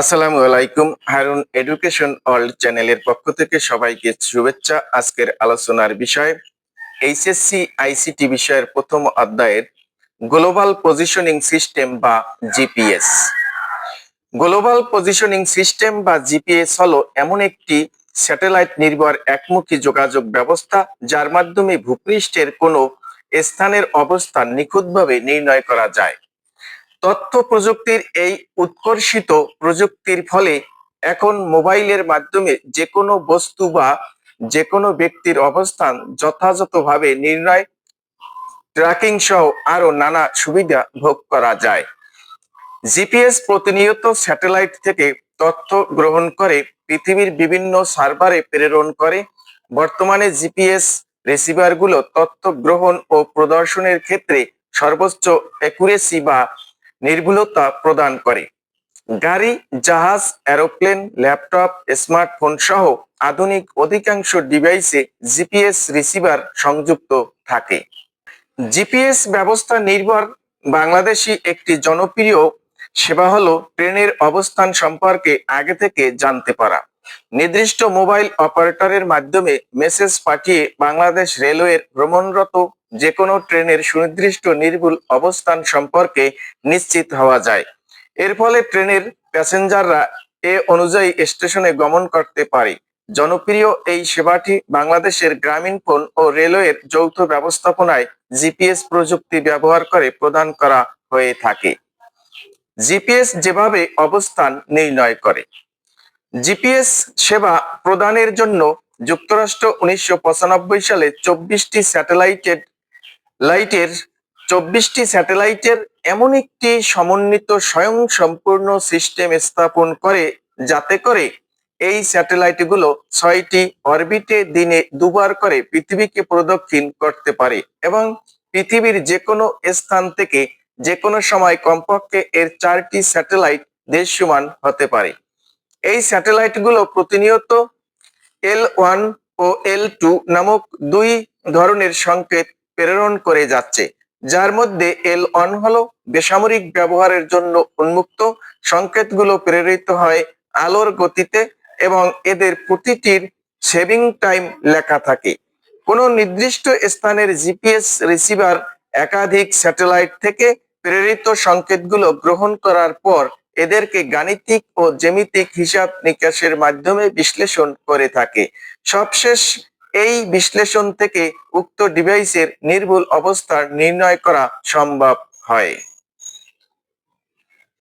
আসসালামু আলাইকুম। Harun education world চ্যানেলের পক্ষ থেকে সবাইকে শুভেচ্ছা। আজকের আলোচনার বিষয় এইচএসসি আইসিটি বিষয়ের প্রথম অধ্যায়ের গ্লোবাল পজিশনিং সিস্টেম বা জিপিএস। গ্লোবাল পজিশনিং সিস্টেম বা জিপিএস হলো এমন একটি স্যাটেলাইট নির্ভর একমুখী যোগাযোগ ব্যবস্থা যার মাধ্যমে ভূপৃষ্ঠের কোনো স্থানের অবস্থান নিখুঁতভাবে নির্ণয় করা যায়। তথ্য প্রযুক্তির এই উৎকর্ষিত প্রযুক্তির ফলে এখন মোবাইলের মাধ্যমে যে কোনো বস্তু বা যে কোনো ব্যক্তির অবস্থান যথাযথভাবে নির্ণয়, ট্র্যাকিং সহ আরো নানা সুবিধা ভোগ করা যায়। জিপিএস প্রতিনিয়ত স্যাটেলাইট থেকে তথ্য গ্রহণ করে পৃথিবীর বিভিন্ন সার্ভারে প্রেরণ করে। বর্তমানে জিপিএস রিসিভারগুলো তথ্য গ্রহণ ও প্রদর্শনের ক্ষেত্রে সর্বোচ্চ অ্যাকুরেসি বা নির্ভুলতা প্রদান করে। গাড়ি, জাহাজ, এরোপ্লেন, ল্যাপটপ, স্মার্টফোন সহ আধুনিক অধিকাংশ ডিভাইসে জিপিএস রিসিভার সংযুক্ত থাকে। জিপিএস ব্যবস্থা নির্ভর বাংলাদেশি একটি জনপ্রিয় সেবা হলো ট্রেনের অবস্থান সম্পর্কে আগে থেকে জানতে পারা। নির্দিষ্ট মোবাইল অপারেটরের মাধ্যমে মেসেজ পাঠিয়ে বাংলাদেশ রেলওয়ের ভ্রমণরত যে কোনো ট্রেনের সুনির্দিষ্ট নির্ভুল অবস্থান সম্পর্কে নিশ্চিত হওয়া যায়। এর ফলে ট্রেনের প্যাসেঞ্জাররা এ অনুযায়ী স্টেশনে গমন করতে পারে। জনপ্রিয় এই সেবাটি বাংলাদেশের গ্রামীণফোন ও রেলওয়ের যৌথ ব্যবস্থাপনায় জিপিএস প্রযুক্তি ব্যবহার করে প্রদান করা হয়ে থাকে। জিপিএস যেভাবে অবস্থান নির্ণয় করে। জিপিএস সেবা প্রদানের জন্য যুক্তরাষ্ট্র 1995 সালে 24টি স্যাটেলাইটের এমন একটি সমন্বিত স্বয়ংসম্পূর্ণ সিস্টেম স্থাপন করে যাতে করে এই স্যাটেলাইটগুলো 6টি অরবিটে দিনে দুবার করে পৃথিবীকে প্রদক্ষিণ করতে পারে এবং পৃথিবীর যে কোনো স্থান থেকে যে কোনো সময় কমপক্ষে এর 4টি স্যাটেলাইট দৃশ্যমান হতে পারে। এই স্যাটেলাইটগুলো প্রতিনিয়ত L1 ও L2 নামক দুই ধরনের সংকেত প্রেরণ করে যাচ্ছে, যার মধ্যে L1 হলো বেসামরিক ব্যবহারের জন্য উন্মুক্ত। সংকেতগুলো প্রেরিত হয় আলোর গতিতে এবং এদের প্রতিটির সেভিং টাইম লেখা থাকে। কোনো নির্দিষ্ট স্থানের জিপিএস রিসিভার একাধিক স্যাটেলাইট থেকে প্রেরিত সংকেতগুলো গ্রহণ করার পর এদেরকে গাণিতিক ও জ্যামিতিক হিসাব নিকাশের মাধ্যমে বিশ্লেষণ করে থাকে। সবশেষ এই বিশ্লেষণ থেকে উক্ত ডিভাইসের নির্ভুল অবস্থান নির্ণয় করা সম্ভব হয়।